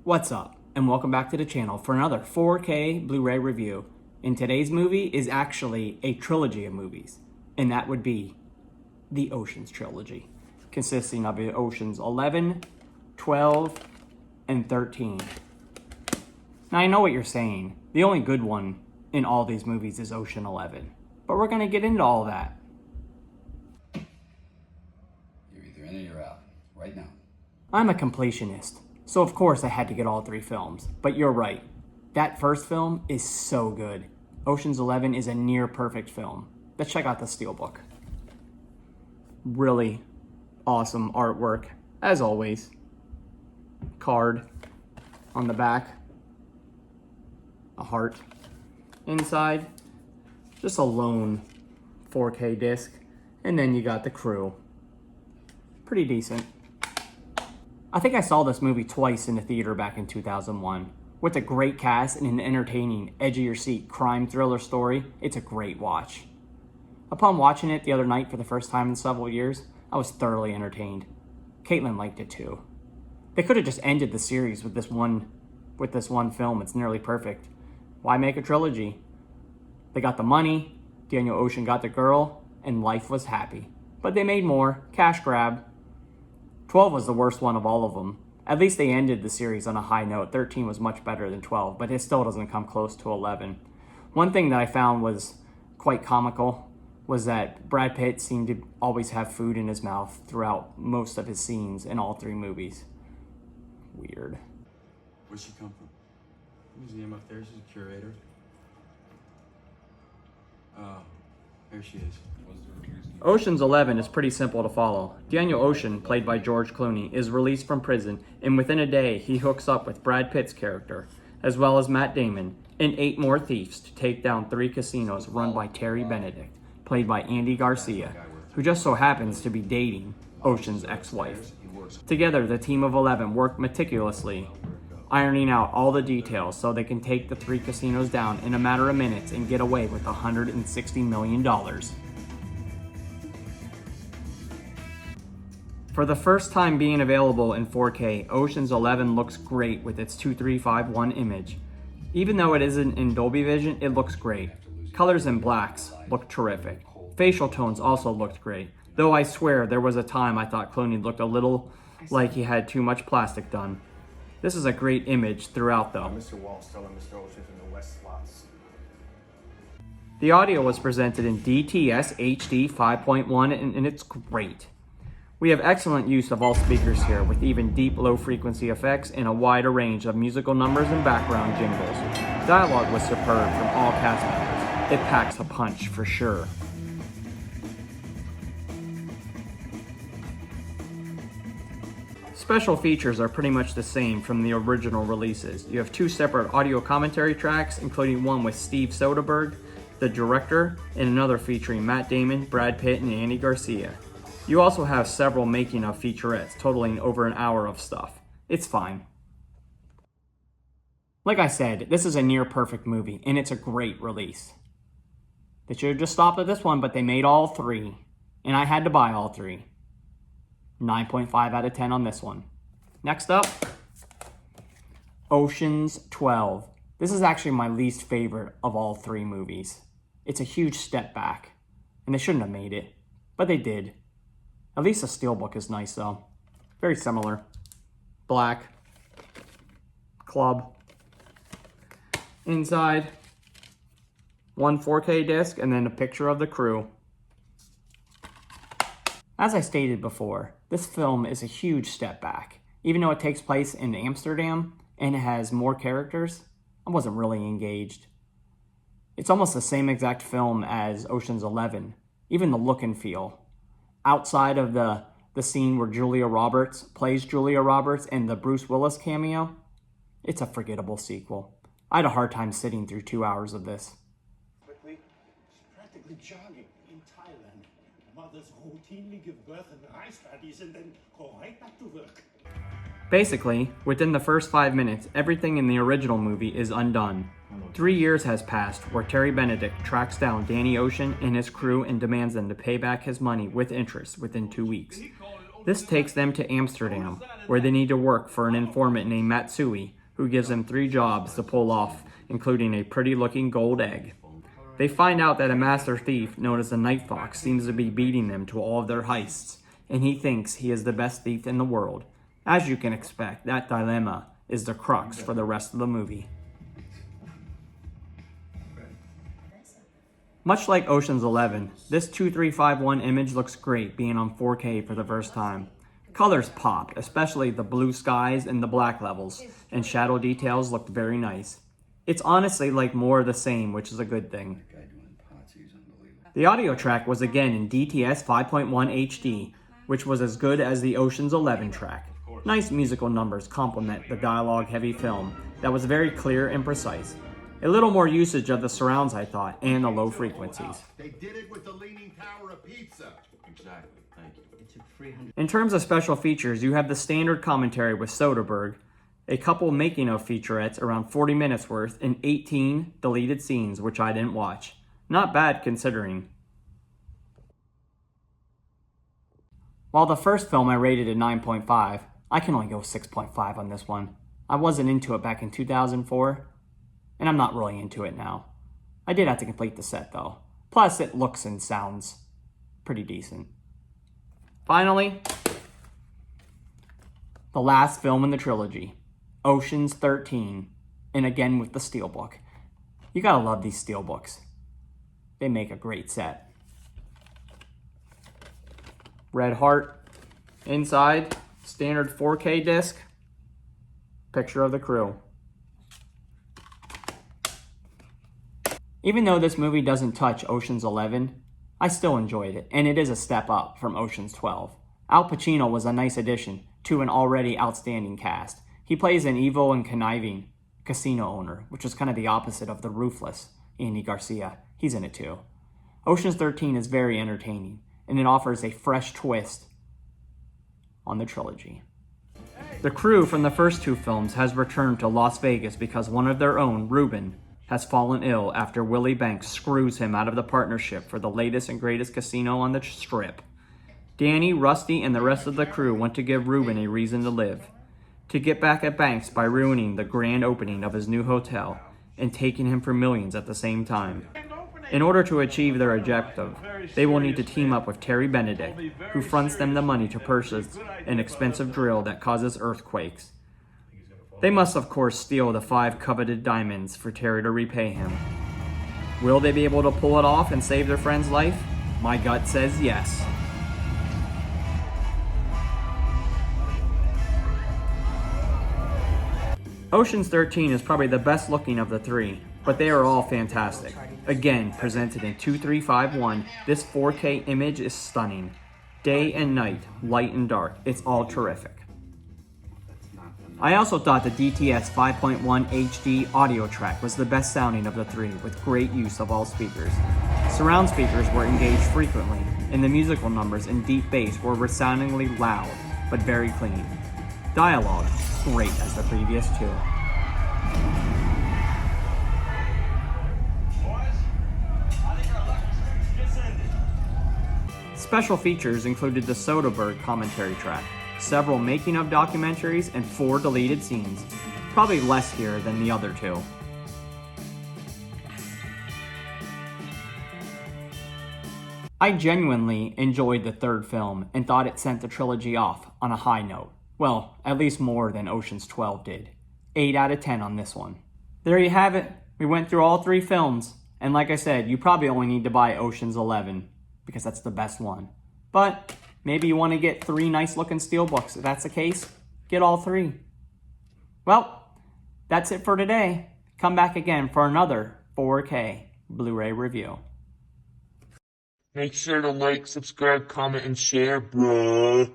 What's up, and welcome back to the channel for another 4K Blu-ray review. And today's movie is actually a trilogy of movies, and that would be the Oceans trilogy, consisting of Oceans 11, 12, and 13. Now I know what you're saying, the only good one in all these movies is Ocean 11, but we're going to get into all that. You're either in or you're out, right now. I'm a completionist, so of course I had to get all three films. But you're right, that first film is so good. Ocean's 11 is a near perfect film. Let's check out the Steelbook. Really awesome artwork, as always. Card on the back. A heart inside. Just a lone 4K disc. And then you got the crew. Pretty decent. I think I saw this movie twice in the theater back in 2001. With a great cast and an entertaining, edge-of-your-seat crime thriller story, it's a great watch. Upon watching it the other night for the first time in several years, I was thoroughly entertained. Caitlin liked it too. They could have just ended the series with this one film. It's nearly perfect. Why make a trilogy? They got the money, Daniel Ocean got the girl, and life was happy. But they made more. Cash grab. 12 was the worst one of all of them. At least they ended the series on a high note. 13 was much better than 12, but it still doesn't come close to 11. One thing that I found was quite comical was that Brad Pitt seemed to always have food in his mouth throughout most of his scenes in all three movies. Weird. Where'd she come from? Museum up there, she's a curator. There she is. Ocean's 11 is pretty simple to follow. Daniel Ocean, played by George Clooney, is released from prison, and within a day he hooks up with Brad Pitt's character, as well as Matt Damon, and 8 more thieves to take down 3 casinos run by Terry Benedict, played by Andy Garcia, who just so happens to be dating Ocean's ex-wife. Together, the team of 11 work meticulously, ironing out all the details so they can take the 3 casinos down in a matter of minutes and get away with $160 million. For the first time being available in 4K, Ocean's 11 looks great with its 2351 image. Even though it isn't in Dolby Vision, it looks great. Colors and blacks look terrific. Facial tones also looked great, though I swear there was a time I thought Clooney looked a little like he had too much plastic done. This is a great image throughout though. Mr. Wall still and Mr. Ocean in the West slots. The audio was presented in DTS HD 5.1 and it's great. We have excellent use of all speakers here with even deep low frequency effects and a wider range of musical numbers and background jingles. Dialogue was superb from all cast members. It packs a punch for sure. Special features are pretty much the same from the original releases. You have 2 separate audio commentary tracks, including one with Steve Soderbergh, the director, and another featuring Matt Damon, Brad Pitt, and Andy Garcia. You also have several making of featurettes, totaling over an hour of stuff. It's fine. Like I said, this is a near perfect movie, and it's a great release. They should have just stopped at this one, but they made all 3, and I had to buy all 3. 9.5 out of 10 on this one. Next up, Ocean's 12. This is actually my least favorite of all 3 movies. It's a huge step back, and they shouldn't have made it, but they did. At least the Steelbook is nice though. Very similar. Black. Club. Inside, 1 4K disc and then a picture of the crew. As I stated before, this film is a huge step back. Even though it takes place in Amsterdam and it has more characters, I wasn't really engaged. It's almost the same exact film as Ocean's 11. Even the look and feel. Outside of the scene where Julia Roberts plays Julia Roberts and the Bruce Willis cameo, it's a forgettable sequel. I had a hard time sitting through 2 hours of this. Quickly, practically jogging in Thailand. Mothers routinely give birth in rice paddies and then go right back to work. Basically, within the first 5 minutes, everything in the original movie is undone. 3 years has passed where Terry Benedict tracks down Danny Ocean and his crew and demands them to pay back his money with interest within 2 weeks. This takes them to Amsterdam, where they need to work for an informant named Matsui, who gives them 3 jobs to pull off, including a pretty-looking gold egg. They find out that a master thief known as the Night Fox seems to be beating them to all of their heists, and he thinks he is the best thief in the world. As you can expect, that dilemma is the crux for the rest of the movie. Much like Ocean's 11, this 2351 image looks great being on 4K for the first time. Colors popped, especially the blue skies and the black levels, and shadow details looked very nice. It's honestly like more of the same, which is a good thing. The audio track was again in DTS 5.1 HD, which was as good as the Ocean's 11 track. Nice musical numbers complement the dialogue-heavy film that was very clear and precise. A little more usage of the surrounds, I thought, and the low frequencies. They did it with the Leaning Tower of Pizza. Exactly, thank you. It took 300. In terms of special features, you have the standard commentary with Soderbergh, a couple making-of featurettes around 40 minutes worth, and 18 deleted scenes, which I didn't watch. Not bad considering. While the first film I rated at 9.5, I can only go 6.5 on this one. I wasn't into it back in 2004, and I'm not really into it now. I did have to complete the set though. Plus it looks and sounds pretty decent. Finally, the last film in the trilogy, Ocean's 13, and again with the steelbook. You gotta love these steelbooks. They make a great set. Red heart inside, standard 4K disc, picture of the crew. Even though this movie doesn't touch Ocean's 11, I still enjoyed it, and it is a step up from Ocean's 12. Al Pacino was a nice addition to an already outstanding cast. He plays an evil and conniving casino owner, which is kind of the opposite of the ruthless Andy Garcia. He's in it too. Ocean's 13 is very entertaining, and it offers a fresh twist on the trilogy. The crew from the first 2 films has returned to Las Vegas because one of their own, Ruben, has fallen ill after Willie Banks screws him out of the partnership for the latest and greatest casino on the strip. Danny, Rusty, and the rest of the crew want to give Ruben a reason to live, to get back at Banks by ruining the grand opening of his new hotel and taking him for millions at the same time. In order to achieve their objective, they will need to team up with Terry Benedict, who fronts them the money to purchase an expensive drill that causes earthquakes. They must, of course, steal the 5 coveted diamonds for Terry to repay him. Will they be able to pull it off and save their friend's life? My gut says yes. Ocean's 13 is probably the best looking of the 3, but they are all fantastic. Again, presented in 2351, this 4K image is stunning. Day and night, light and dark, it's all terrific. I also thought the DTS 5.1 HD audio track was the best sounding of the 3, with great use of all speakers. Surround speakers were engaged frequently, and the musical numbers and deep bass were resoundingly loud, but very clean. Dialogue, great as the previous 2. Special features included the Soderbergh commentary track, several making-of documentaries, and 4 deleted scenes. Probably less here than the other 2. I genuinely enjoyed the third film and thought it sent the trilogy off on a high note. Well, at least more than Ocean's 12 did. 8 out of 10 on this one. There you have it. We went through all 3 films, and like I said, you probably only need to buy Ocean's 11 because that's the best one. But maybe you want to get 3 nice looking steelbooks. If that's the case, get all 3. Well, that's it for today. Come back again for another 4K Blu-ray review. Make sure to like, subscribe, comment, and share, bruh.